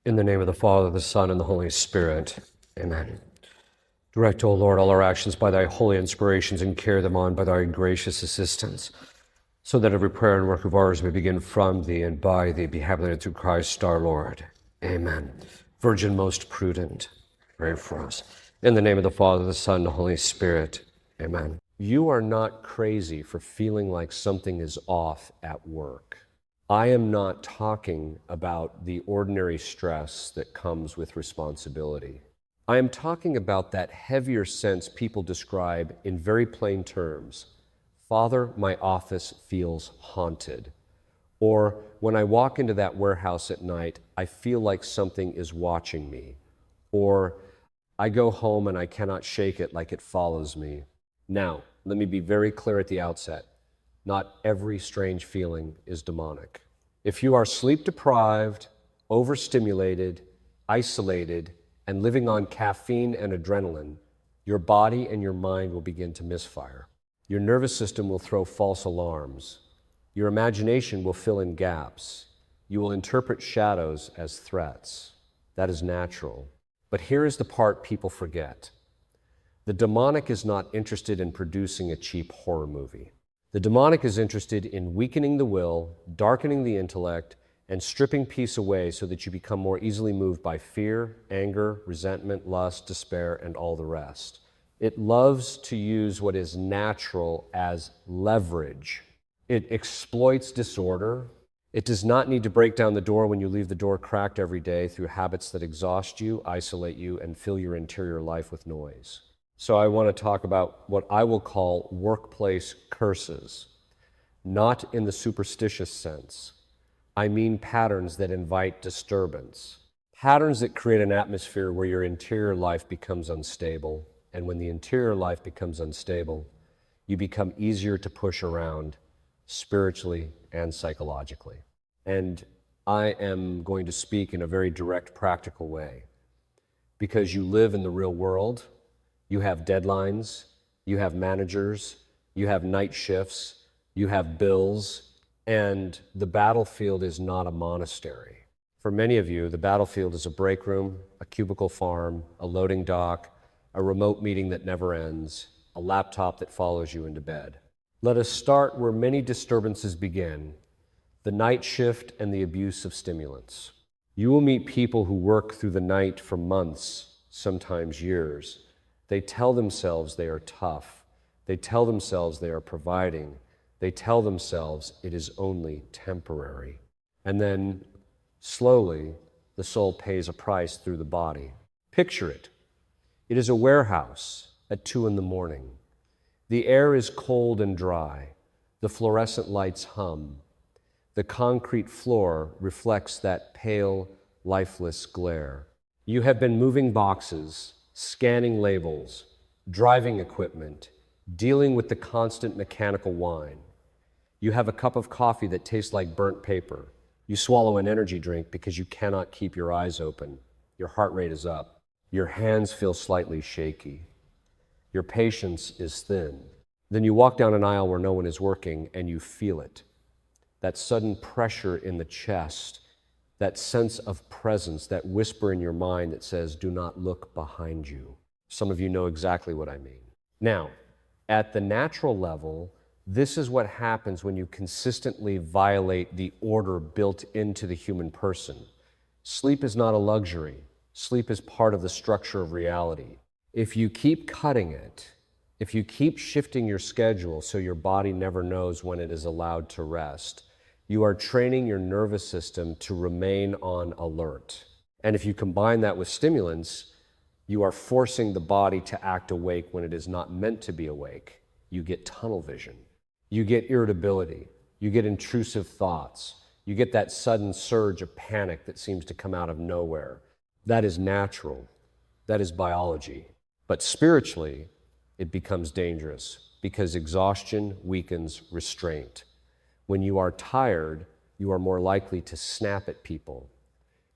In the name of the Father, the Son, and the Holy Spirit. Amen. Direct, O Lord, all our actions by thy holy inspirations, and carry them on by thy gracious assistance, so that every prayer and work of ours may begin from thee and by thee, be happening through Christ our Lord. Amen. Virgin most prudent, pray for us. In the name of the Father, the Son, and the Holy Spirit. Amen. You are not crazy for feeling like something is off at work. I am not talking about the ordinary stress that comes with responsibility. I am talking about that heavier sense people describe in very plain terms. Father, my office feels haunted. Or when I walk into that warehouse at night, I feel like something is watching me. Or I go home and I cannot shake it like it follows me. Now, let me be very clear at the outset. Not every strange feeling is demonic. If you are sleep deprived, overstimulated, isolated, and living on caffeine and adrenaline, your body and your mind will begin to misfire. Your nervous system will throw false alarms. Your imagination will fill in gaps. You will interpret shadows as threats. That is natural. But here is the part people forget. The demonic is not interested in producing a cheap horror movie. The demonic is interested in weakening the will, darkening the intellect, and stripping peace away so that you become more easily moved by fear, anger, resentment, lust, despair, and all the rest. It loves to use what is natural as leverage. It exploits disorder. It does not need to break down the door when you leave the door cracked every day through habits that exhaust you, isolate you, and fill your interior life with noise. So I want to talk about what I will call workplace curses, not in the superstitious sense. I mean patterns that invite disturbance, patterns that create an atmosphere where your interior life becomes unstable. And when the interior life becomes unstable, you become easier to push around spiritually and psychologically. And I am going to speak in a very direct, practical way because you live in the real world. You have deadlines, you have managers, you have night shifts, you have bills, and the battlefield is not a monastery. For many of you, the battlefield is a break room, a cubicle farm, a loading dock, a remote meeting that never ends, a laptop that follows you into bed. Let us start where many disturbances begin, the night shift and the abuse of stimulants. You will meet people who work through the night for months, sometimes years. They tell themselves they are tough. They tell themselves they are providing. They tell themselves it is only temporary. And then, slowly, the soul pays a price through the body. Picture it. It is a warehouse at 2 a.m. The air is cold and dry. The fluorescent lights hum. The concrete floor reflects that pale, lifeless glare. You have been moving boxes, scanning labels, driving equipment, dealing with the constant mechanical whine. You have a cup of coffee that tastes like burnt paper. You swallow an energy drink because you cannot keep your eyes open. Your heart rate is up. Your hands feel slightly shaky. Your patience is thin. Then you walk down an aisle where no one is working and you feel it. That sudden pressure in the chest, that sense of presence, that whisper in your mind that says, do not look behind you. Some of you know exactly what I mean. Now, at the natural level, this is what happens when you consistently violate the order built into the human person. Sleep is not a luxury. Sleep is part of the structure of reality. If you keep cutting it, if you keep shifting your schedule so your body never knows when it is allowed to rest, you are training your nervous system to remain on alert. And if you combine that with stimulants, you are forcing the body to act awake when it is not meant to be awake. You get tunnel vision. You get irritability. You get intrusive thoughts. You get that sudden surge of panic that seems to come out of nowhere. That is natural. That is biology. But spiritually, it becomes dangerous because exhaustion weakens restraint. When you are tired, you are more likely to snap at people.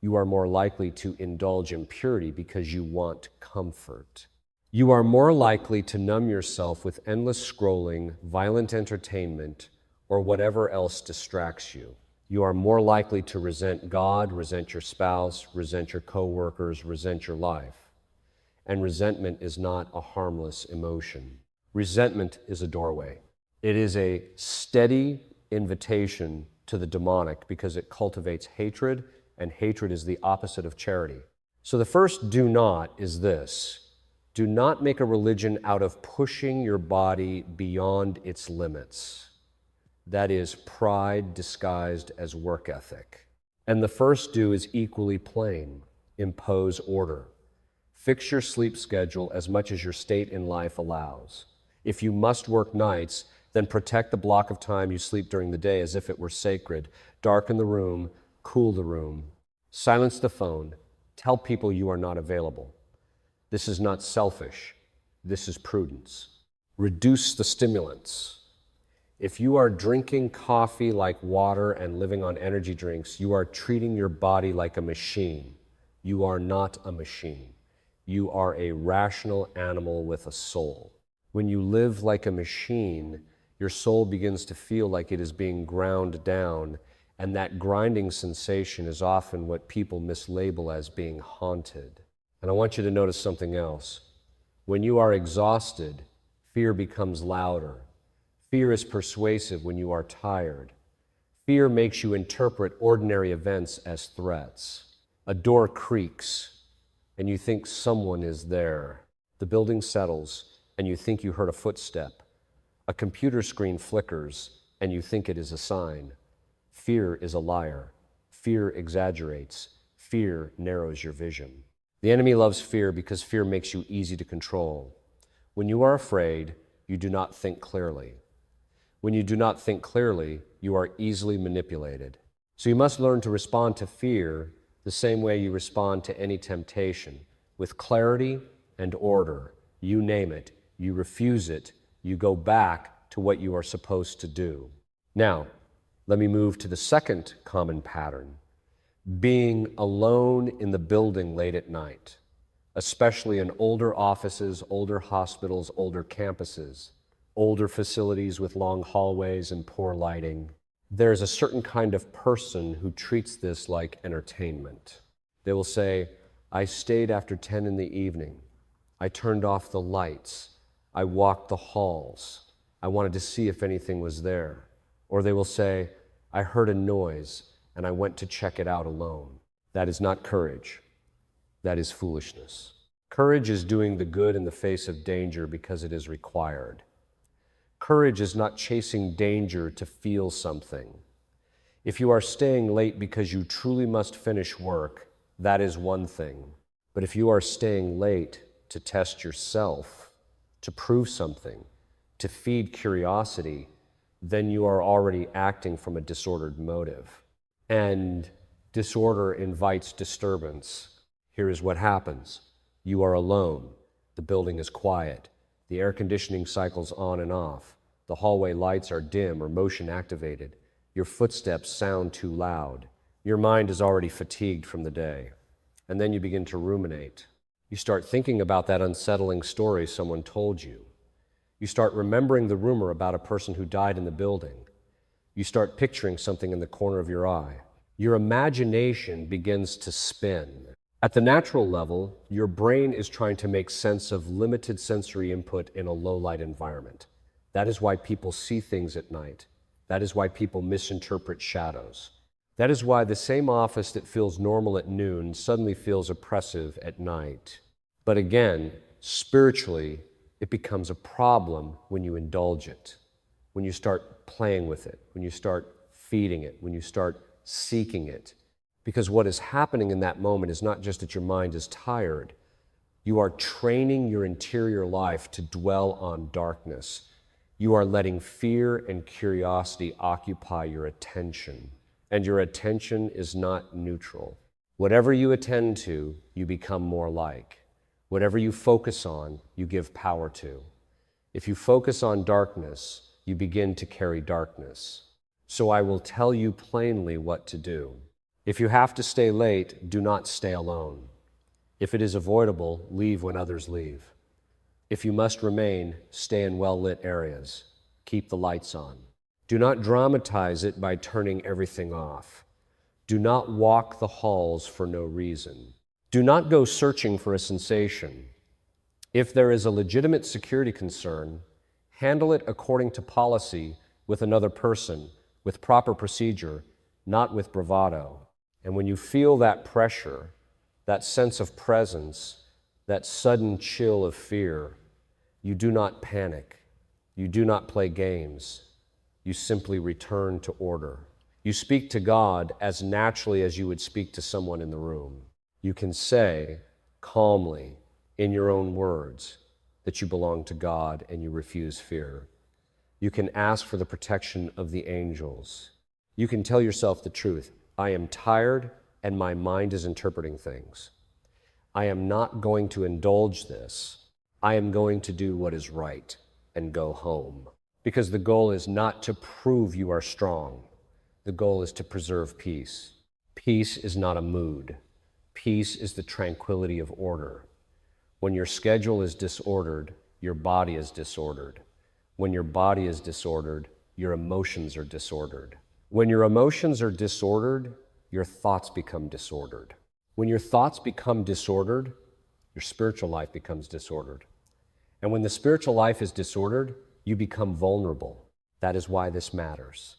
You are more likely to indulge in purity because you want comfort. You are more likely to numb yourself with endless scrolling, violent entertainment, or whatever else distracts you. You are more likely to resent God, resent your spouse, resent your coworkers, resent your life. And resentment is not a harmless emotion. Resentment is a doorway. It is a steady invitation to the demonic because it cultivates hatred, and hatred is the opposite of charity. So the first do not is this: do not make a religion out of pushing your body beyond its limits. That is pride disguised as work ethic. And the first do is equally plain: impose order. Fix your sleep schedule as much as your state in life allows. If you must work nights, then protect the block of time you sleep during the day as if it were sacred. Darken the room, cool the room, silence the phone, tell people you are not available. This is not selfish, this is prudence. Reduce the stimulants. If you are drinking coffee like water and living on energy drinks, you are treating your body like a machine. You are not a machine. You are a rational animal with a soul. When you live like a machine, your soul begins to feel like it is being ground down, and that grinding sensation is often what people mislabel as being haunted. And I want you to notice something else. When you are exhausted, fear becomes louder. Fear is persuasive when you are tired. Fear makes you interpret ordinary events as threats. A door creaks, and you think someone is there. The building settles, and you think you heard a footstep. A computer screen flickers, and you think it is a sign. Fear is a liar. Fear exaggerates. Fear narrows your vision. The enemy loves fear because fear makes you easy to control. When you are afraid, you do not think clearly. When you do not think clearly, you are easily manipulated. So you must learn to respond to fear the same way you respond to any temptation, with clarity and order. You name it, you refuse it, you go back to what you are supposed to do. Now, let me move to the second common pattern: being alone in the building late at night, especially in older offices, older hospitals, older campuses, older facilities with long hallways and poor lighting. There's a certain kind of person who treats this like entertainment. They will say, I stayed after 10 in the evening. I turned off the lights. I walked the halls. I wanted to see if anything was there. Or they will say, I heard a noise and I went to check it out alone. That is not courage. That is foolishness. Courage is doing the good in the face of danger because it is required. Courage is not chasing danger to feel something. If you are staying late because you truly must finish work, that is one thing. But if you are staying late to test yourself, to prove something, to feed curiosity, then you are already acting from a disordered motive. And disorder invites disturbance. Here is what happens. You are alone. The building is quiet. The air conditioning cycles on and off. The hallway lights are dim or motion activated. Your footsteps sound too loud. Your mind is already fatigued from the day. And then you begin to ruminate. You start thinking about that unsettling story someone told you. You start remembering the rumor about a person who died in the building. You start picturing something in the corner of your eye. Your imagination begins to spin. At the natural level, your brain is trying to make sense of limited sensory input in a low-light environment. That is why people see things at night. That is why people misinterpret shadows. That is why the same office that feels normal at noon suddenly feels oppressive at night. But again, spiritually, it becomes a problem when you indulge it, when you start playing with it, when you start feeding it, when you start seeking it. Because what is happening in that moment is not just that your mind is tired. You are training your interior life to dwell on darkness. You are letting fear and curiosity occupy your attention. And your attention is not neutral. Whatever you attend to, you become more like. Whatever you focus on, you give power to. If you focus on darkness, you begin to carry darkness. So I will tell you plainly what to do. If you have to stay late, do not stay alone. If it is avoidable, leave when others leave. If you must remain, stay in well-lit areas. Keep the lights on. Do not dramatize it by turning everything off. Do not walk the halls for no reason. Do not go searching for a sensation. If there is a legitimate security concern, handle it according to policy with another person, with proper procedure, not with bravado. And when you feel that pressure, that sense of presence, that sudden chill of fear, you do not panic. You do not play games. You simply return to order. You speak to God as naturally as you would speak to someone in the room. You can say calmly, in your own words, that you belong to God and you refuse fear. You can ask for the protection of the angels. You can tell yourself the truth. I am tired and my mind is interpreting things. I am not going to indulge this. I am going to do what is right and go home. Because the goal is not to prove you are strong. The goal is to preserve peace. Peace is not a mood. Peace is the tranquility of order. When your schedule is disordered, your body is disordered. When your body is disordered, your emotions are disordered. When your emotions are disordered, your thoughts become disordered. When your thoughts become disordered, your spiritual life becomes disordered. And when the spiritual life is disordered, you become vulnerable. That is why this matters.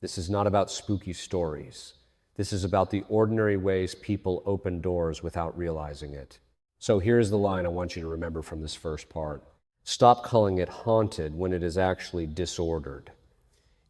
This is not about spooky stories. This is about the ordinary ways people open doors without realizing it. So here's the line I want you to remember from this first part. Stop calling it haunted when it is actually disordered.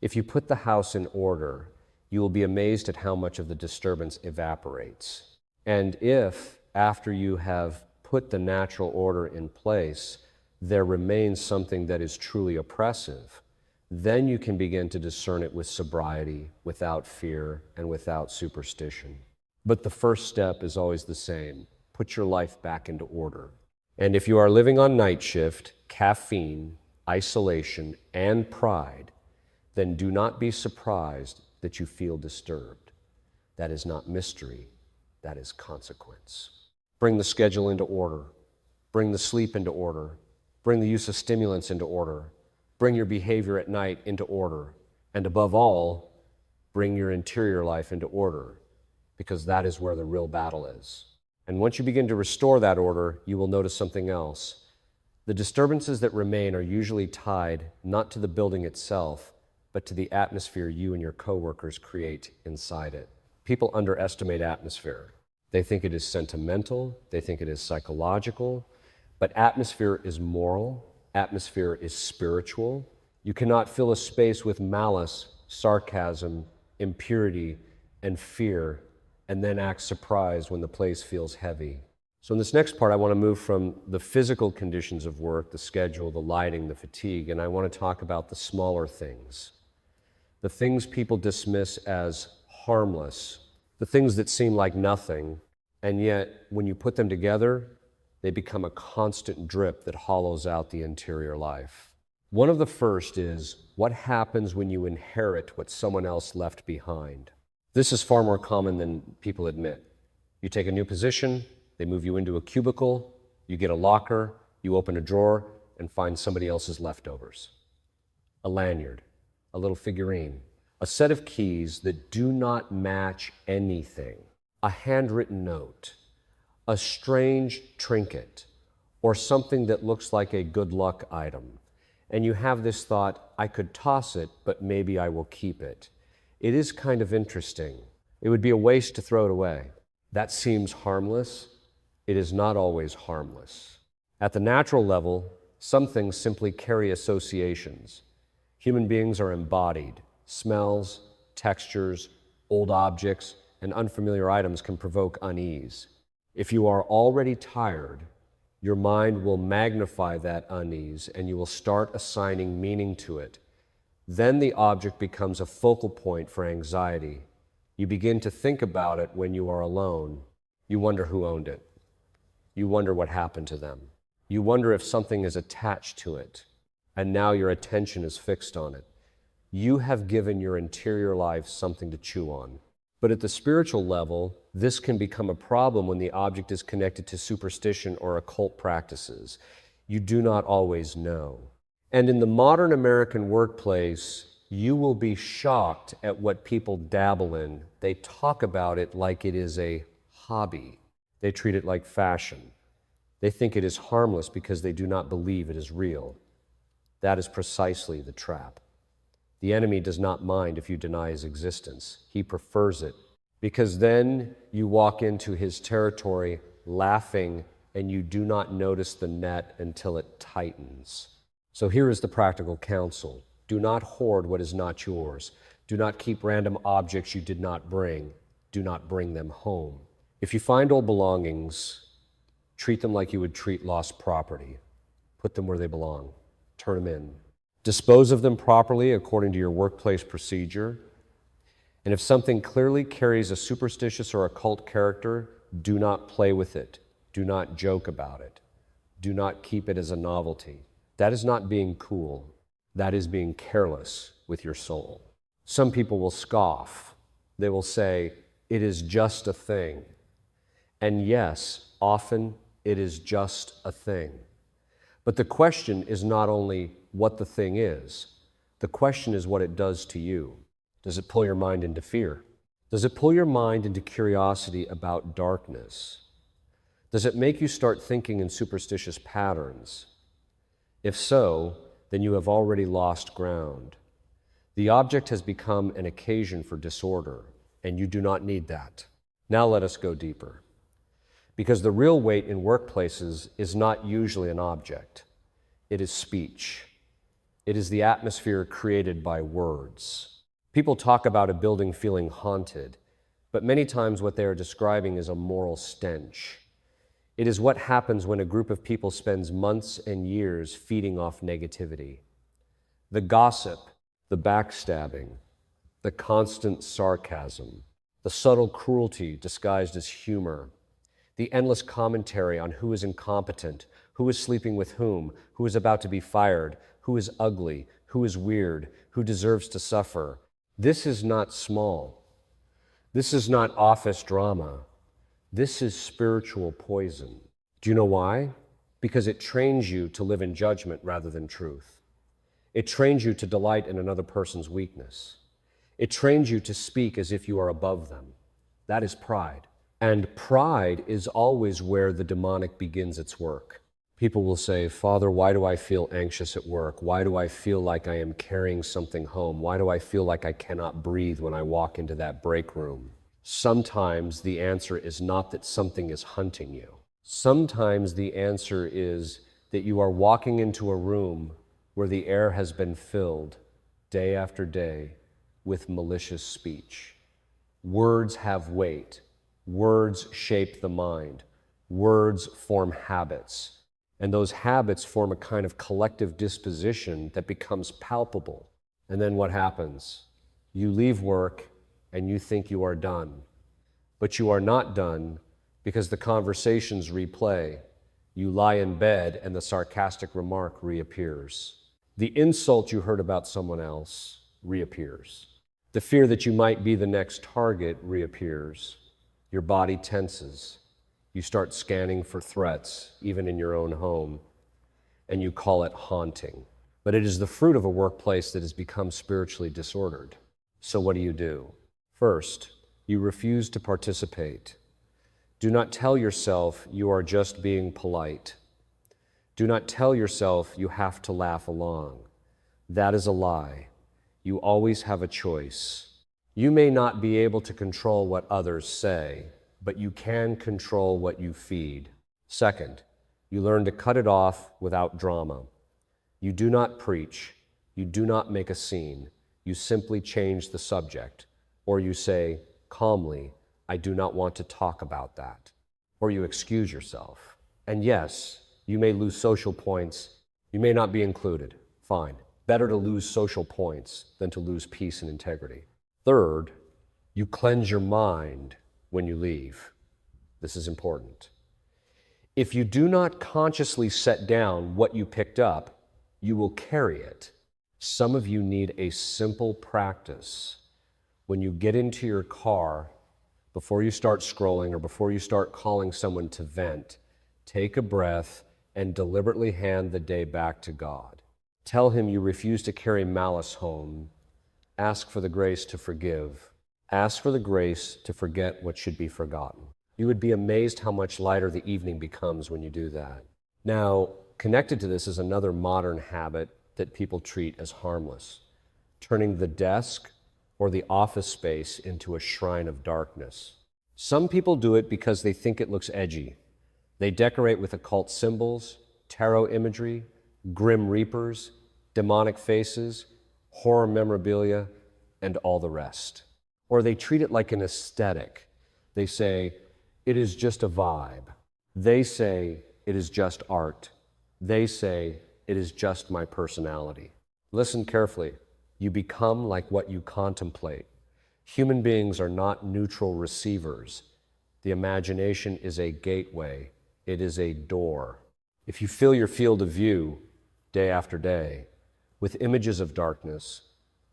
If you put the house in order, you will be amazed at how much of the disturbance evaporates. And if, after you have put the natural order in place, there remains something that is truly oppressive, then you can begin to discern it with sobriety, without fear, and without superstition. But the first step is always the same. Put your life back into order. And if you are living on night shift, caffeine, isolation, and pride, then do not be surprised that you feel disturbed. That is not mystery, that is consequence. Bring the schedule into order. Bring the sleep into order. Bring the use of stimulants into order. Bring your behavior at night into order. And above all, bring your interior life into order, because that is where the real battle is. And once you begin to restore that order, you will notice something else. The disturbances that remain are usually tied not to the building itself, but to the atmosphere you and your coworkers create inside it. People underestimate atmosphere. They think it is sentimental, they think it is psychological, but atmosphere is moral, atmosphere is spiritual. You cannot fill a space with malice, sarcasm, impurity, and fear, and then act surprised when the place feels heavy. So in this next part, I want to move from the physical conditions of work, the schedule, the lighting, the fatigue, and I want to talk about the smaller things. The things people dismiss as harmless, the things that seem like nothing, and yet when you put them together, they become a constant drip that hollows out the interior life. One of the first is, what happens when you inherit what someone else left behind? This is far more common than people admit. You take a new position, they move you into a cubicle, you get a locker, you open a drawer and find somebody else's leftovers. A lanyard, a little figurine, a set of keys that do not match anything, a handwritten note, a strange trinket, or something that looks like a good luck item. And you have this thought, I could toss it, but maybe I will keep it. It is kind of interesting. It would be a waste to throw it away. That seems harmless. It is not always harmless. At the natural level, some things simply carry associations. Human beings are embodied. Smells, textures, old objects, and unfamiliar items can provoke unease. If you are already tired, your mind will magnify that unease and you will start assigning meaning to it. Then the object becomes a focal point for anxiety. You begin to think about it when you are alone. You wonder who owned it. You wonder what happened to them. You wonder if something is attached to it, and now your attention is fixed on it. You have given your interior life something to chew on. But at the spiritual level, this can become a problem when the object is connected to superstition or occult practices. You do not always know. And in the modern American workplace, you will be shocked at what people dabble in. They talk about it like it is a hobby. They treat it like fashion. They think it is harmless because they do not believe it is real. That is precisely the trap. The enemy does not mind if you deny his existence. He prefers it, because then you walk into his territory laughing and you do not notice the net until it tightens. So here is the practical counsel. Do not hoard what is not yours. Do not keep random objects you did not bring. Do not bring them home. If you find old belongings, treat them like you would treat lost property. Put them where they belong. Turn them in. Dispose of them properly according to your workplace procedure. And if something clearly carries a superstitious or occult character, do not play with it. Do not joke about it. Do not keep it as a novelty. That is not being cool. That is being careless with your soul. Some people will scoff. They will say, it is just a thing. And yes, often it is just a thing. But the question is not only what the thing is. The question is what it does to you. Does it pull your mind into fear? Does it pull your mind into curiosity about darkness? Does it make you start thinking in superstitious patterns? If so, then you have already lost ground. The object has become an occasion for disorder, and you do not need that. Now let us go deeper. Because the real weight in workplaces is not usually an object. It is speech. It is the atmosphere created by words. People talk about a building feeling haunted, but many times what they are describing is a moral stench. It is what happens when a group of people spends months and years feeding off negativity. The gossip, the backstabbing, the constant sarcasm, the subtle cruelty disguised as humor, the endless commentary on who is incompetent, who is sleeping with whom, who is about to be fired, who is ugly, who is weird, who deserves to suffer. This is not small. This is not office drama. This is spiritual poison. Do you know why? Because it trains you to live in judgment rather than truth. It trains you to delight in another person's weakness. It trains you to speak as if you are above them. That is pride. And pride is always where the demonic begins its work. People will say, Father, why do I feel anxious at work? Why do I feel like I am carrying something home? Why do I feel like I cannot breathe when I walk into that break room? Sometimes the answer is not that something is hunting you. Sometimes the answer is that you are walking into a room where the air has been filled day after day with malicious speech. Words have weight. Words shape the mind. Words form habits. And those habits form a kind of collective disposition that becomes palpable. And then what happens? You leave work and you think you are done. But you are not done because the conversations replay. You lie in bed and the sarcastic remark reappears. The insult you heard about someone else reappears. The fear that you might be the next target reappears. Your body tenses. You start scanning for threats, even in your own home, and you call it haunting. But it is the fruit of a workplace that has become spiritually disordered. So what do? First, you refuse to participate. Do not tell yourself you are just being polite. Do not tell yourself you have to laugh along. That is a lie. You always have a choice. You may not be able to control what others say, but you can control what you feed. Second, you learn to cut it off without drama. You do not preach. You do not make a scene. You simply change the subject. Or you say, calmly, I do not want to talk about that. Or you excuse yourself. And yes, you may lose social points. You may not be included. Fine. Better to lose social points than to lose peace and integrity. Third, you cleanse your mind when you leave. This is important. If you do not consciously set down what you picked up, you will carry it. Some of you need a simple practice. When you get into your car, before you start scrolling or before you start calling someone to vent, take a breath and deliberately hand the day back to God. Tell him you refuse to carry malice home. ask for the grace to forgive. Ask for the grace to forget what should be forgotten. You would be amazed how much lighter the evening becomes when you do that. Now, connected to this is another modern habit that people treat as harmless, turning the desk or the office space into a shrine of darkness. Some people do it because they think it looks edgy. They decorate with occult symbols, tarot imagery, grim reapers, demonic faces, horror memorabilia, and all the rest. Or they treat it like an aesthetic. They say, it is just a vibe. They say, it is just art. They say, it is just my personality. Listen carefully. You become like what you contemplate. Human beings are not neutral receivers. The imagination is a gateway. It is a door. If you fill your field of view day after day with images of darkness,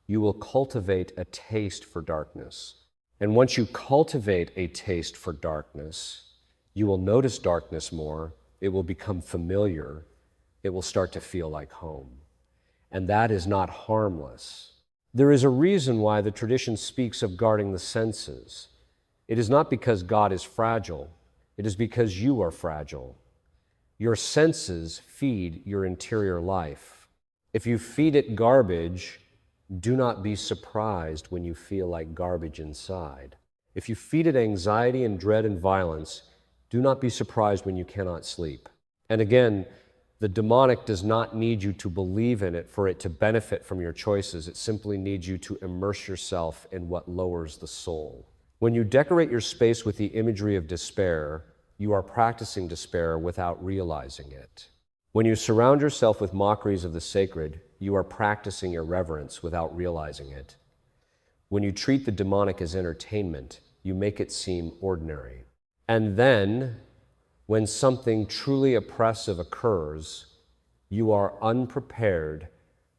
you will cultivate a taste for darkness. And once you cultivate a taste for darkness, you will notice darkness more. It will become familiar. It will start to feel like home. And that is not harmless. There is a reason why the tradition speaks of guarding the senses. It is not because God is fragile. It is because you are fragile. Your senses feed your interior life. If you feed it garbage, do not be surprised when you feel like garbage inside. If you feed it anxiety and dread and violence, do not be surprised when you cannot sleep. And again, the demonic does not need you to believe in it for it to benefit from your choices. It simply needs you to immerse yourself in what lowers the soul. When you decorate your space with the imagery of despair, you are practicing despair without realizing it. When you surround yourself with mockeries of the sacred, you are practicing irreverence without realizing it. When you treat the demonic as entertainment, you make it seem ordinary. And then, when something truly oppressive occurs, you are unprepared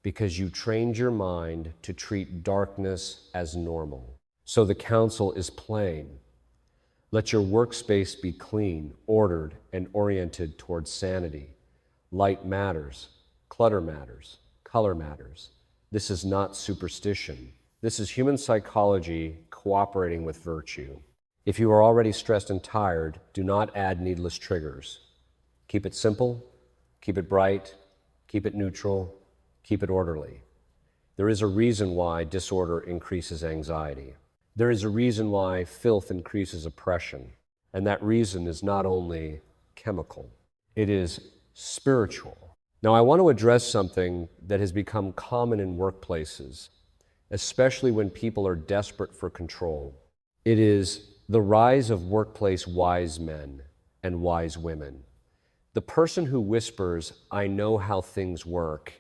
because you trained your mind to treat darkness as normal. So the counsel is plain. Let your workspace be clean, ordered, and oriented towards sanity. Light matters, clutter matters, color matters. This is not superstition. This is human psychology cooperating with virtue. If you are already stressed and tired, do not add needless triggers. Keep it simple, keep it bright, keep it neutral, keep it orderly. There is a reason why disorder increases anxiety. There is a reason why filth increases oppression. And that reason is not only chemical, it is spiritual. Now, I want to address something that has become common in workplaces, especially when people are desperate for control. It is the rise of workplace wise men and wise women. The person who whispers, I know how things work,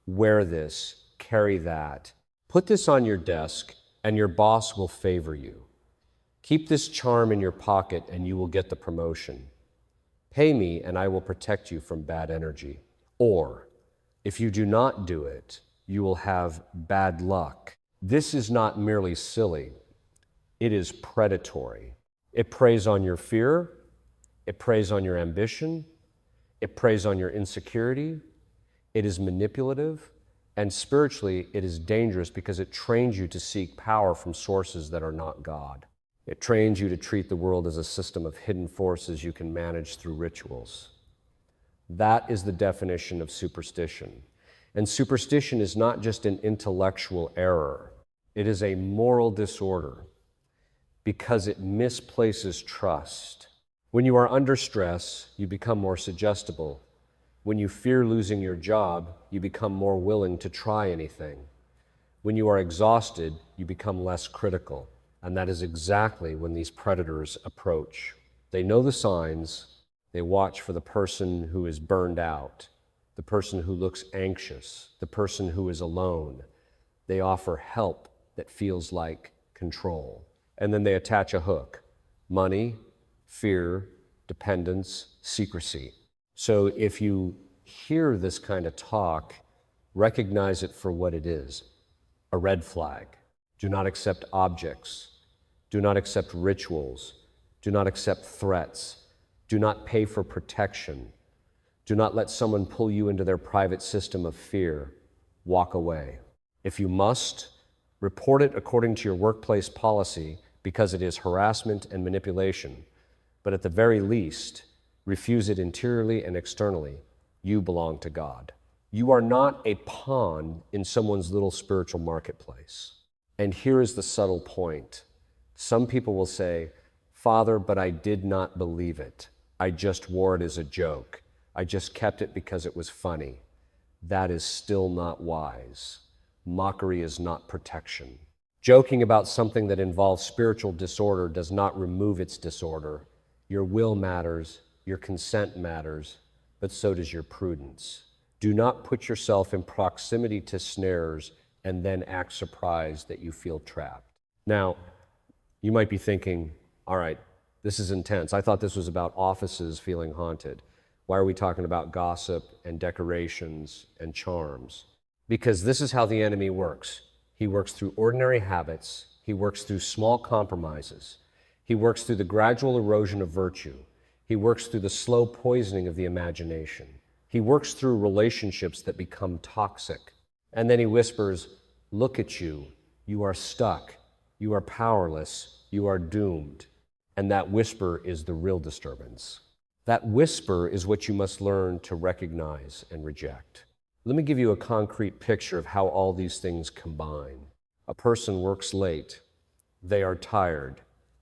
wear this, carry that, put this on your desk, and your boss will favor you. Keep this charm in your pocket and you will get the promotion. Pay me and I will protect you from bad energy. Or, if you do not do it, you will have bad luck. This is not merely silly. It is predatory. It preys on your fear. It preys on your ambition. It preys on your insecurity. It is manipulative. And spiritually, it is dangerous because it trains you to seek power from sources that are not God. It trains you to treat the world as a system of hidden forces you can manage through rituals. That is the definition of superstition. And superstition is not just an intellectual error. It is a moral disorder because it misplaces trust. When you are under stress, you become more suggestible. When you fear losing your job, you become more willing to try anything. When you are exhausted, you become less critical. And that is exactly when these predators approach. They know the signs. They watch for the person who is burned out, the person who looks anxious, the person who is alone. They offer help that feels like control. And then they attach a hook: money, fear, dependence, secrecy. So if you hear this kind of talk, recognize it for what it is: a red flag. Do not accept objects. Do not accept rituals. Do not accept threats. Do not pay for protection. Do not let someone pull you into their private system of fear. Walk away. If you must, Report it according to your workplace policy because it is harassment and manipulation. But at the very least, refuse it interiorly and externally. You belong to God. You are not a pawn in someone's little spiritual marketplace. And here is the subtle point. Some people will say, Father, but I did not believe it. I just wore it as a joke. I just kept it because it was funny. That is still not wise. Mockery is not protection. Joking about something that involves spiritual disorder does not remove its disorder. Your will matters, your consent matters, but so does your prudence. Do not put yourself in proximity to snares and then act surprised that you feel trapped. Now, you might be thinking, all right, this is intense. I thought this was about offices feeling haunted. Why are we talking about gossip and decorations and charms? Because this is how the enemy works. He works through ordinary habits. He works through small compromises. He works through the gradual erosion of virtue. He works through the slow poisoning of the imagination. He works through relationships that become toxic. And then he whispers, look at you. You are stuck. You are powerless. You are doomed. And that whisper is the real disturbance. That whisper is what you must learn to recognize and reject. Let me give you a concrete picture of how all these things combine. A person works late. They are tired.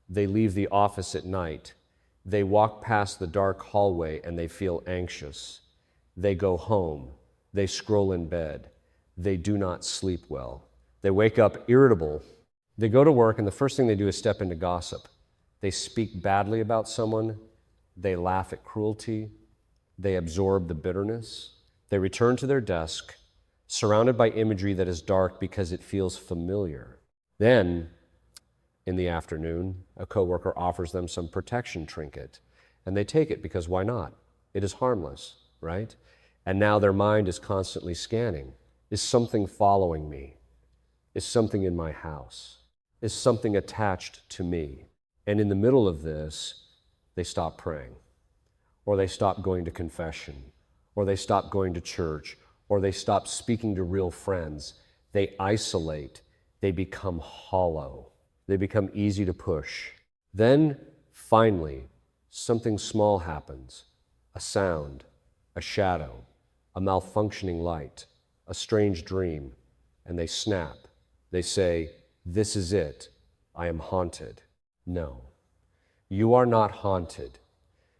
They leave the office at night. They walk past the dark hallway and they feel anxious. They go home. They scroll in bed. They do not sleep well. They wake up irritable. They go to work and the first thing they do is step into gossip. They speak badly about someone. They laugh at cruelty. They absorb the bitterness. They return to their desk, surrounded by imagery that is dark because it feels familiar. Then, in the afternoon, a coworker offers them some protection trinket, and they take it because why not? It is harmless, right? And now their mind is constantly scanning. Is something following me? Is something in my house? Is something attached to me? And in the middle of this, they stop praying, or they stop going to confession, or they stop going to church, or they stop speaking to real friends. They isolate. They become hollow. They become easy to push. Then, finally, something small happens. A sound, a shadow, a malfunctioning light, a strange dream, and they snap. They say, this is it. I am haunted. No, you are not haunted.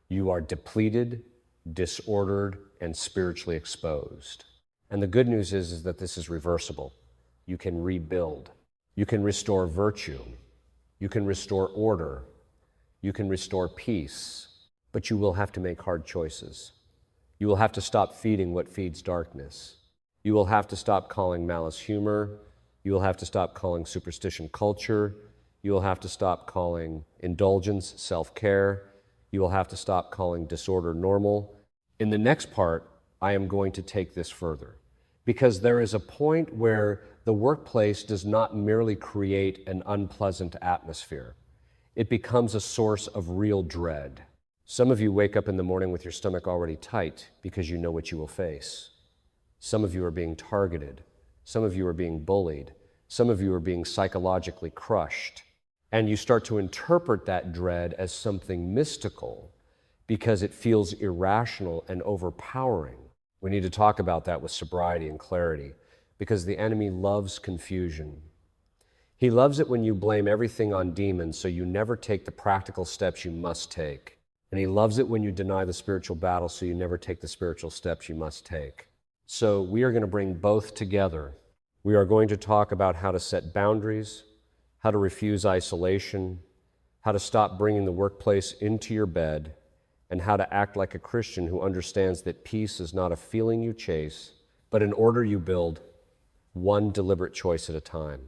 You are depleted, disordered, and spiritually exposed. And the good news is that this is reversible. You can rebuild. You can restore virtue. You can restore order. You can restore peace. But you will have to make hard choices. You will have to stop feeding what feeds darkness. You will have to stop calling malice humor. You will have to stop calling superstition culture. You will have to stop calling indulgence self-care. You will have to stop calling disorder normal. In the next part, I am going to take this further, because there is a point where the workplace does not merely create an unpleasant atmosphere. It becomes a source of real dread. Some of you wake up in the morning with your stomach already tight because you know what you will face. Some of you are being targeted. Some of you are being bullied. Some of you are being psychologically crushed. And you start to interpret that dread as something mystical because it feels irrational and overpowering. We need to talk about that with sobriety and clarity, because the enemy loves confusion. He loves it when you blame everything on demons so you never take the practical steps you must take. And he loves it when you deny the spiritual battle so you never take the spiritual steps you must take. So we are going to bring both together. We are going to talk about how to set boundaries, how to refuse isolation, how to stop bringing the workplace into your bed, and how to act like a Christian who understands that peace is not a feeling you chase, but an order you build, one deliberate choice at a time.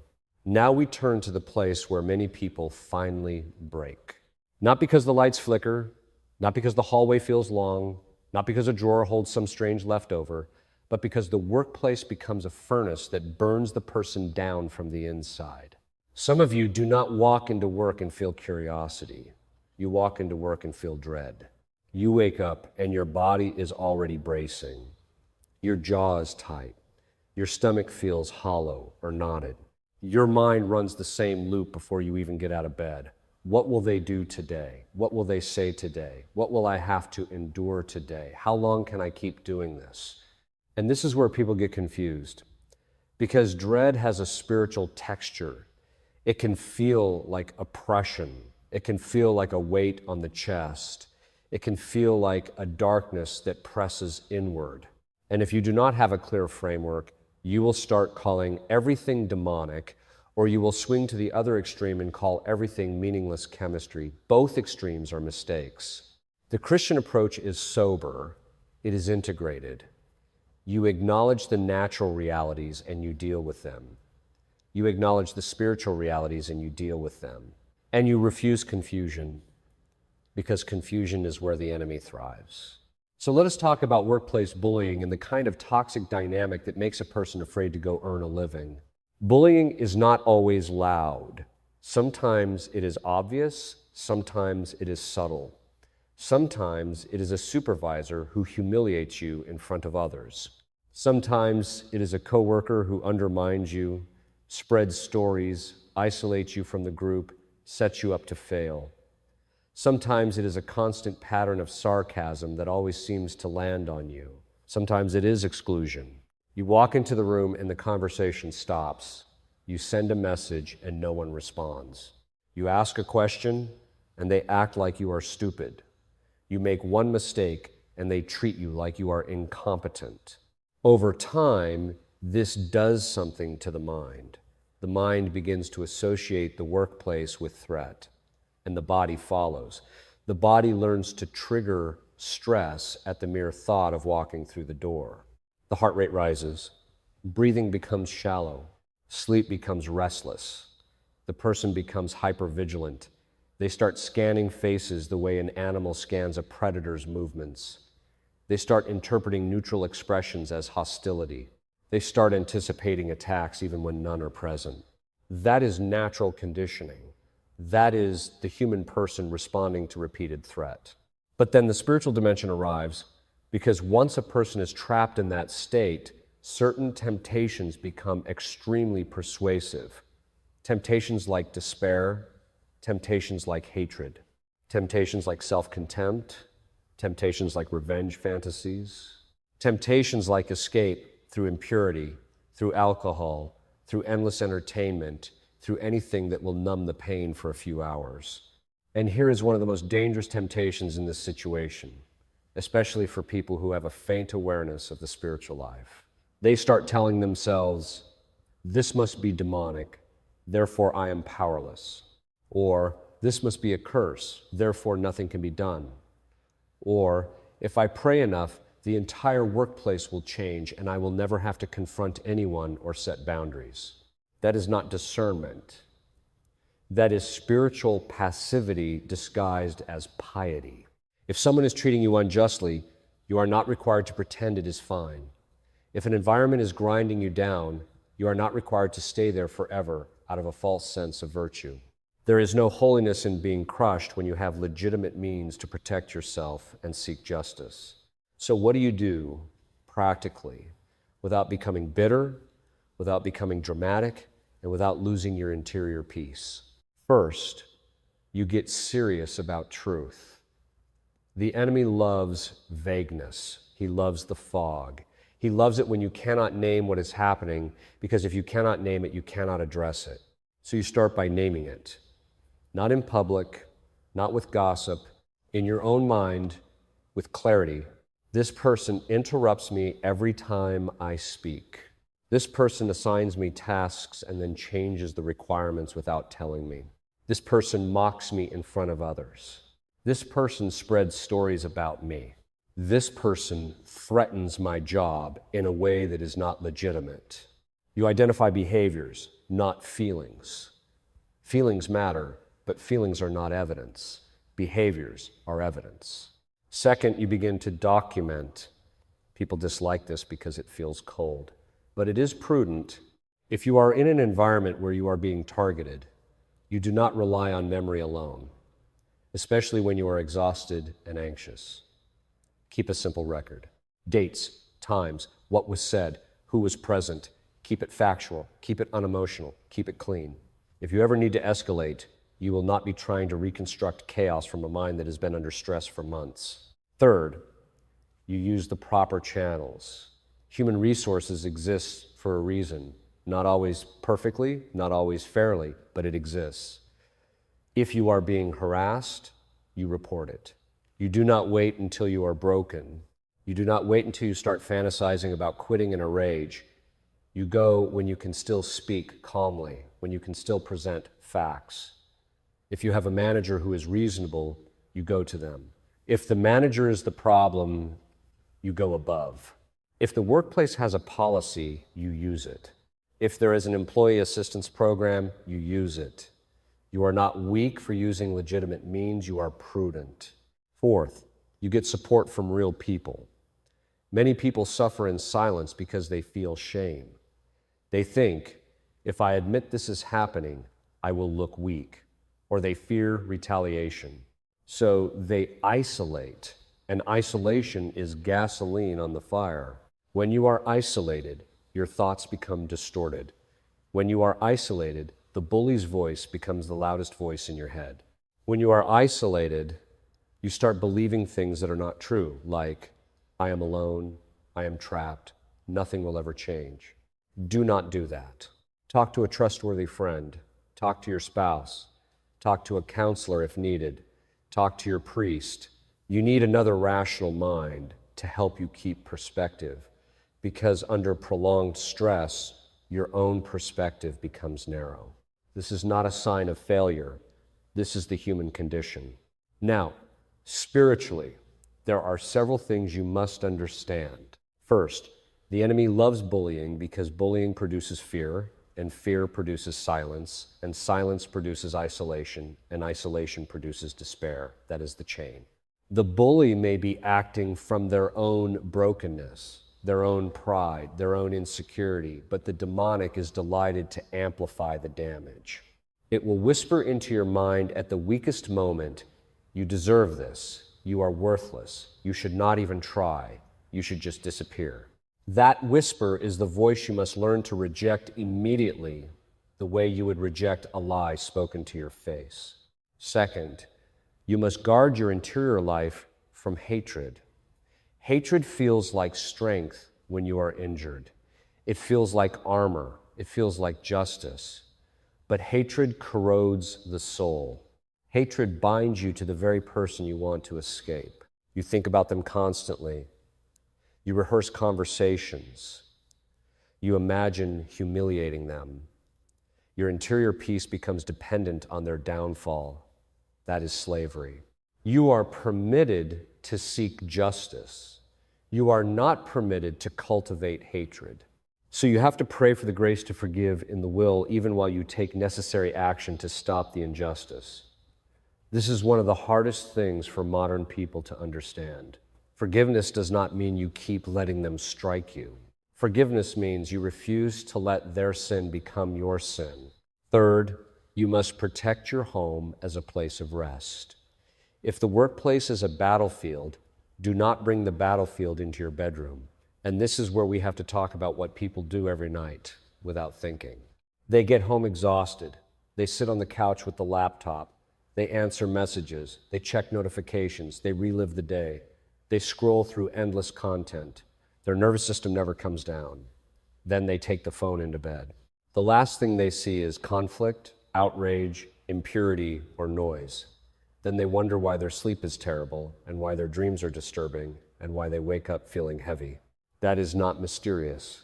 Now we turn to the place where many people finally break. Not because the lights flicker, not because the hallway feels long, not because a drawer holds some strange leftover, but because the workplace becomes a furnace that burns the person down from the inside. Some of you do not walk into work and feel curiosity. You walk into work and feel dread. You wake up and your body is already bracing. Your jaw is tight. Your stomach feels hollow or knotted. Your mind runs the same loop before you even get out of bed. What will they do today? What will they say today? What will I have to endure today? How long can I keep doing this? And this is where people get confused, because dread has a spiritual texture. It can feel like oppression. It can feel like a weight on the chest. It can feel like a darkness that presses inward. And if you do not have a clear framework, you will start calling everything demonic, or you will swing to the other extreme and call everything meaningless chemistry. Both extremes are mistakes. The Christian approach is sober. It is integrated. You acknowledge the natural realities and you deal with them. You acknowledge the spiritual realities and you deal with them. And you refuse confusion, because confusion is where the enemy thrives. So let us talk about workplace bullying and the kind of toxic dynamic that makes a person afraid to go earn a living. Bullying is not always loud. Sometimes it is obvious, sometimes it is subtle. Sometimes it is a supervisor who humiliates you in front of others. Sometimes it is a coworker who undermines you, spreads stories, isolates you from the group, sets you up to fail. Sometimes it is a constant pattern of sarcasm that always seems to land on you. Sometimes it is exclusion. You walk into the room and the conversation stops. You send a message and no one responds. You ask a question and they act like you are stupid. You make one mistake and they treat you like you are incompetent. Over time, this does something to the mind. The mind begins to associate the workplace with threat, and the body follows. The body learns to trigger stress at the mere thought of walking through the door. The heart rate rises, breathing becomes shallow, sleep becomes restless, the person becomes hypervigilant. They start scanning faces the way an animal scans a predator's movements. They start interpreting neutral expressions as hostility. They start anticipating attacks even when none are present. That is natural conditioning. That is the human person responding to repeated threat. But then the spiritual dimension arrives, because once a person is trapped in that state, certain temptations become extremely persuasive. Temptations like despair, temptations like hatred, temptations like self-contempt, temptations like revenge fantasies, temptations like escape through impurity, through alcohol, through endless entertainment, through anything that will numb the pain for a few hours. And here is one of the most dangerous temptations in this situation, especially for people who have a faint awareness of the spiritual life. They start telling themselves, this must be demonic, therefore I am powerless. Or, this must be a curse, therefore nothing can be done. Or, if I pray enough, the entire workplace will change and I will never have to confront anyone or set boundaries. That is not discernment. That is spiritual passivity disguised as piety. If someone is treating you unjustly, you are not required to pretend it is fine. If an environment is grinding you down, you are not required to stay there forever out of a false sense of virtue. There is no holiness in being crushed when you have legitimate means to protect yourself and seek justice. So what do you do practically without becoming bitter, without becoming dramatic, and without losing your interior peace? First, you get serious about truth. The enemy loves vagueness. He loves the fog. He loves it when you cannot name what is happening, because if you cannot name it, you cannot address it. So you start by naming it. Not in public, not with gossip, in your own mind, with clarity. This person interrupts me every time I speak. This person assigns me tasks and then changes the requirements without telling me. This person mocks me in front of others. This person spreads stories about me. This person threatens my job in a way that is not legitimate. You identify behaviors, not feelings. Feelings matter, but feelings are not evidence. Behaviors are evidence. Second, you begin to document. People dislike this because it feels cold. But it is prudent. If you are in an environment where you are being targeted, you do not rely on memory alone, especially when you are exhausted and anxious. Keep a simple record. Dates, times, what was said, who was present. Keep it factual, keep it unemotional, keep it clean. If you ever need to escalate, you will not be trying to reconstruct chaos from a mind that has been under stress for months. Third, you use the proper channels. Human resources exist for a reason, not always perfectly, not always fairly, but it exists. If you are being harassed, you report it. You do not wait until you are broken. You do not wait until you start fantasizing about quitting in a rage. You go when you can still speak calmly, when you can still present facts. If you have a manager who is reasonable, you go to them. If the manager is the problem, you go above. If the workplace has a policy, you use it. If there is an employee assistance program, you use it. You are not weak for using legitimate means, you are prudent. Fourth, you get support from real people. Many people suffer in silence because they feel shame. They think, if I admit this is happening, I will look weak, or they fear retaliation. So they isolate, and isolation is gasoline on the fire. When you are isolated, your thoughts become distorted. When you are isolated, the bully's voice becomes the loudest voice in your head. When you are isolated, you start believing things that are not true, like, I am alone, I am trapped, nothing will ever change. Do not do that. Talk to a trustworthy friend. Talk to your spouse. Talk to a counselor if needed. Talk to your priest. You need another rational mind to help you keep perspective, because under prolonged stress, your own perspective becomes narrow. This is not a sign of failure. This is the human condition. Now, spiritually, there are several things you must understand. First, the enemy loves bullying because bullying produces fear, and fear produces silence, and silence produces isolation, and isolation produces despair. That is the chain. The bully may be acting from their own brokenness, their own pride, their own insecurity, but the demonic is delighted to amplify the damage. It will whisper into your mind at the weakest moment, you deserve this, you are worthless, you should not even try, you should just disappear. That whisper is the voice you must learn to reject immediately, the way you would reject a lie spoken to your face. Second, you must guard your interior life from hatred. Hatred feels like strength when you are injured. It feels like armor. It feels like justice. But hatred corrodes the soul. Hatred binds you to the very person you want to escape. You think about them constantly. You rehearse conversations. You imagine humiliating them. Your interior peace becomes dependent on their downfall. That is slavery. You are permitted to seek justice. You are not permitted to cultivate hatred. So you have to pray for the grace to forgive in the will, even while you take necessary action to stop the injustice. This is one of the hardest things for modern people to understand. Forgiveness does not mean you keep letting them strike you. Forgiveness means you refuse to let their sin become your sin. Third, you must protect your home as a place of rest. If the workplace is a battlefield, do not bring the battlefield into your bedroom. And this is where we have to talk about what people do every night without thinking. They get home exhausted. They sit on the couch with the laptop. They answer messages. They check notifications. They relive the day. They scroll through endless content. Their nervous system never comes down. Then they take the phone into bed. The last thing they see is conflict, outrage, impurity, or noise. Then they wonder why their sleep is terrible and why their dreams are disturbing and why they wake up feeling heavy. That is not mysterious.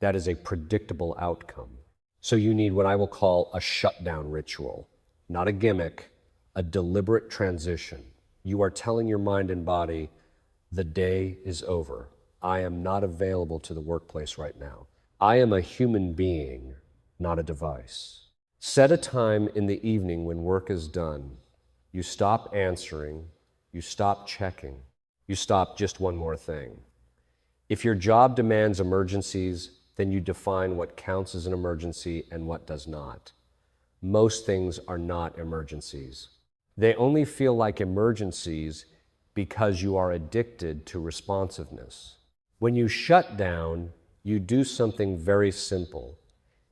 That is a predictable outcome. So you need what I will call a shutdown ritual, not a gimmick, a deliberate transition. You are telling your mind and body, the day is over. I am not available to the workplace right now. I am a human being, not a device. Set a time in the evening when work is done. You stop answering, you stop checking, you stop just one more thing. If your job demands emergencies, then you define what counts as an emergency and what does not. Most things are not emergencies. They only feel like emergencies because you are addicted to responsiveness. When you shut down, you do something very simple.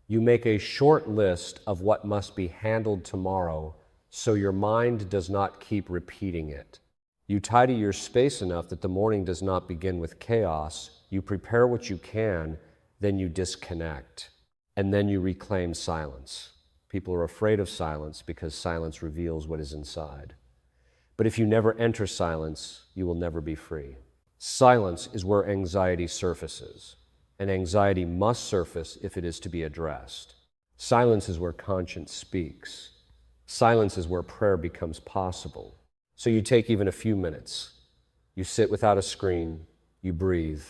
You make a short list of what must be handled tomorrow so your mind does not keep repeating it. You tidy your space enough that the morning does not begin with chaos. You prepare what you can, then you disconnect, and then you reclaim silence. People are afraid of silence because silence reveals what is inside. But if you never enter silence, you will never be free. Silence is where anxiety surfaces, and anxiety must surface if it is to be addressed. Silence is where conscience speaks. Silence is where prayer becomes possible. So you take even a few minutes. You sit without a screen, you breathe,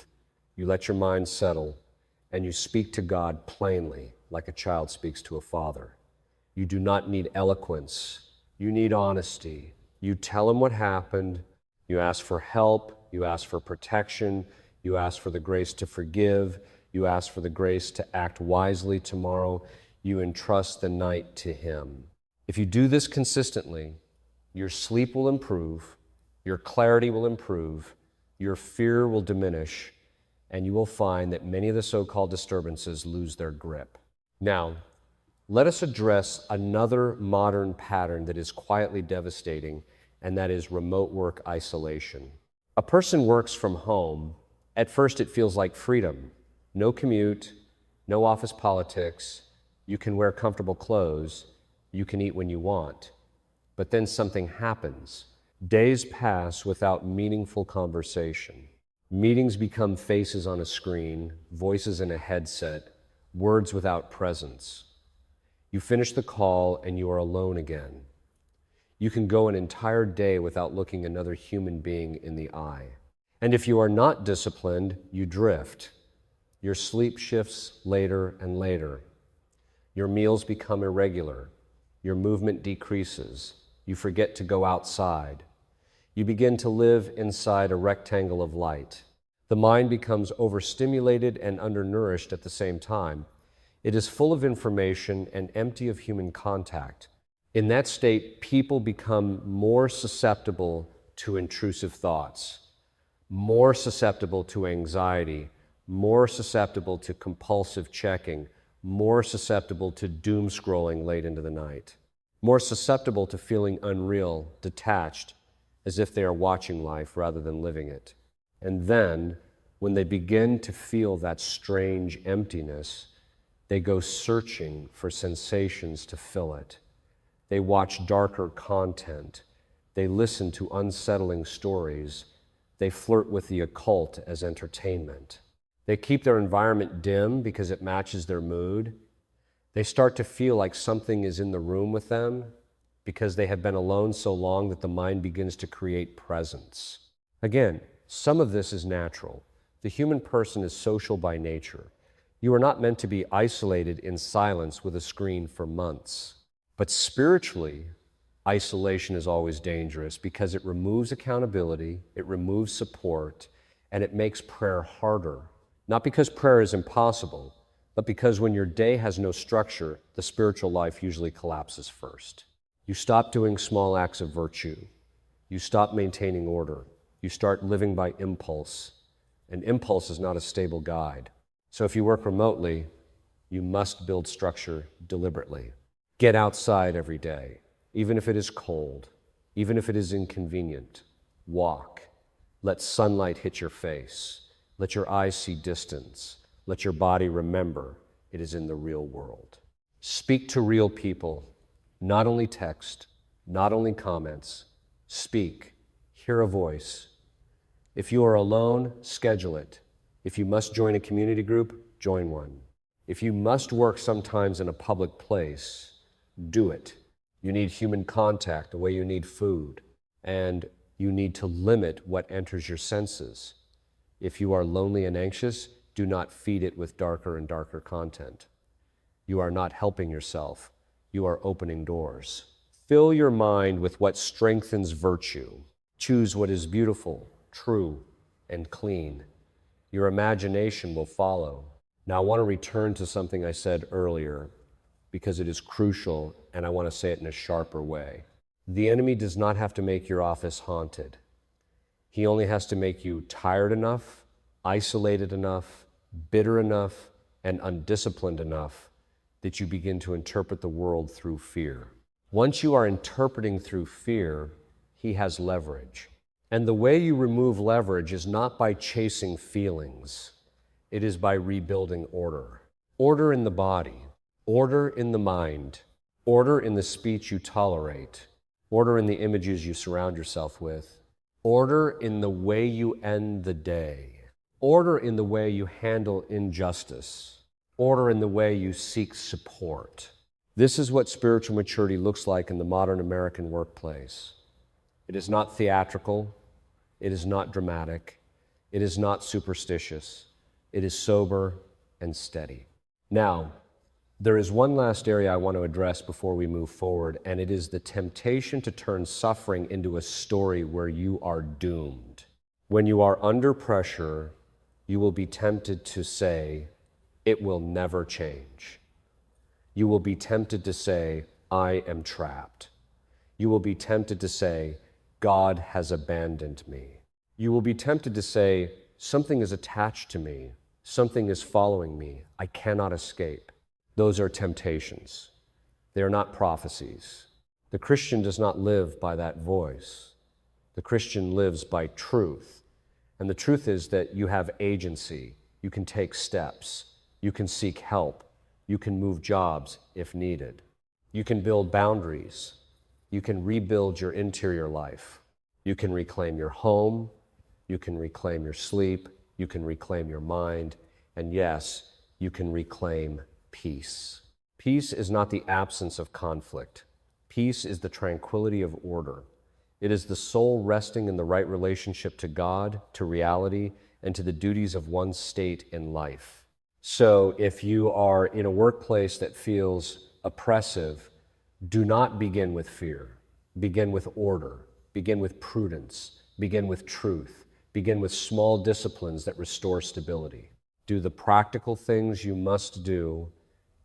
you let your mind settle, and you speak to God plainly, like a child speaks to a father. You do not need eloquence. You need honesty. You tell him what happened. You ask for help. You ask for protection. You ask for the grace to forgive. You ask for the grace to act wisely tomorrow. You entrust the night to him. If you do this consistently, your sleep will improve, your clarity will improve, your fear will diminish, and you will find that many of the so-called disturbances lose their grip. Now, let us address another modern pattern that is quietly devastating, and that is remote work isolation. A person works from home. At first, it feels like freedom. No commute, no office politics. You can wear comfortable clothes. You can eat when you want. But then something happens. Days pass without meaningful conversation. Meetings become faces on a screen, voices in a headset, words without presence. You finish the call and you are alone again. You can go an entire day without looking another human being in the eye. And if you are not disciplined, you drift. Your sleep shifts later and later. Your meals become irregular. Your movement decreases. You forget to go outside. You begin to live inside a rectangle of light. The mind becomes overstimulated and undernourished at the same time. It is full of information and empty of human contact. In that state, people become more susceptible to intrusive thoughts, more susceptible to anxiety, more susceptible to compulsive checking, more susceptible to doom scrolling late into the night, more susceptible to feeling unreal, detached, as if they are watching life rather than living it. And then, when they begin to feel that strange emptiness, they go searching for sensations to fill it. They watch darker content. They listen to unsettling stories. They flirt with the occult as entertainment. They keep their environment dim because it matches their mood. They start to feel like something is in the room with them because they have been alone so long that the mind begins to create presence. Again, some of this is natural. The human person is social by nature. You are not meant to be isolated in silence with a screen for months. But spiritually, isolation is always dangerous because it removes accountability, it removes support, and it makes prayer harder. Not because prayer is impossible, but because when your day has no structure, the spiritual life usually collapses first. You stop doing small acts of virtue. You stop maintaining order. You start living by impulse. And impulse is not a stable guide. So if you work remotely, you must build structure deliberately. Get outside every day, even if it is cold, even if it is inconvenient. Walk. Let sunlight hit your face. Let your eyes see distance. Let your body remember it is in the real world. Speak to real people, not only text, not only comments. Speak. Hear a voice. If you are alone, schedule it. If you must join a community group, join one. If you must work sometimes in a public place, do it. You need human contact the way you need food, and you need to limit what enters your senses. If you are lonely and anxious, do not feed it with darker and darker content. You are not helping yourself. You are opening doors. Fill your mind with what strengthens virtue. Choose what is beautiful, true, and clean. Your imagination will follow. Now, I want to return to something I said earlier because it is crucial, and I want to say it in a sharper way. The enemy does not have to make your office haunted. He only has to make you tired enough, isolated enough, bitter enough, and undisciplined enough that you begin to interpret the world through fear. Once you are interpreting through fear, he has leverage. And the way you remove leverage is not by chasing feelings. It is by rebuilding order. Order in the body, order in the mind, order in the speech you tolerate, order in the images you surround yourself with, order in the way you end the day, order in the way you handle injustice, order in the way you seek support. This is what spiritual maturity looks like in the modern American workplace. It is not theatrical. It is not dramatic. It is not superstitious. It is sober and steady. Now, there is one last area I want to address before we move forward, and it is the temptation to turn suffering into a story where you are doomed. When you are under pressure, you will be tempted to say, "It will never change." You will be tempted to say, "I am trapped." You will be tempted to say, "God has abandoned me." You will be tempted to say, "Something is attached to me. Something is following me. I cannot escape." Those are temptations. They are not prophecies. The Christian does not live by that voice. The Christian lives by truth. And the truth is that you have agency. You can take steps. You can seek help. You can move jobs if needed. You can build boundaries. You can rebuild your interior life. You can reclaim your home. You can reclaim your sleep. You can reclaim your mind. And yes, you can reclaim peace. Peace is not the absence of conflict. Peace is the tranquility of order. It is the soul resting in the right relationship to God, to reality, and to the duties of one's state in life. So if you are in a workplace that feels oppressive, do not begin with fear. Begin with order. Begin with prudence. Begin with truth. Begin with small disciplines that restore stability. Do the practical things you must do,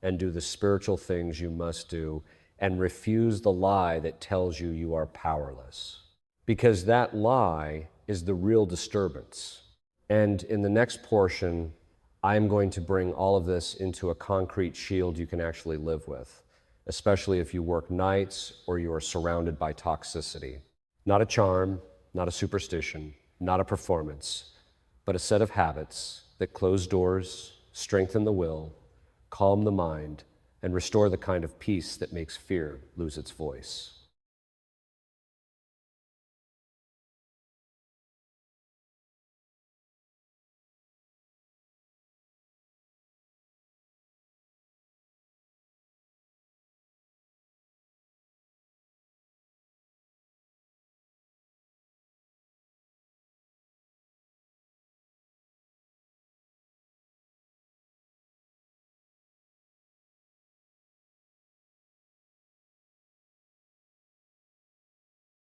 and do the spiritual things you must do, and refuse the lie that tells you you are powerless. Because that lie is the real disturbance. And in the next portion, I'm going to bring all of this into a concrete shield you can actually live with, especially if you work nights or you are surrounded by toxicity. Not a charm, not a superstition, not a performance, but a set of habits that close doors, strengthen the will, calm the mind, and restore the kind of peace that makes fear lose its voice.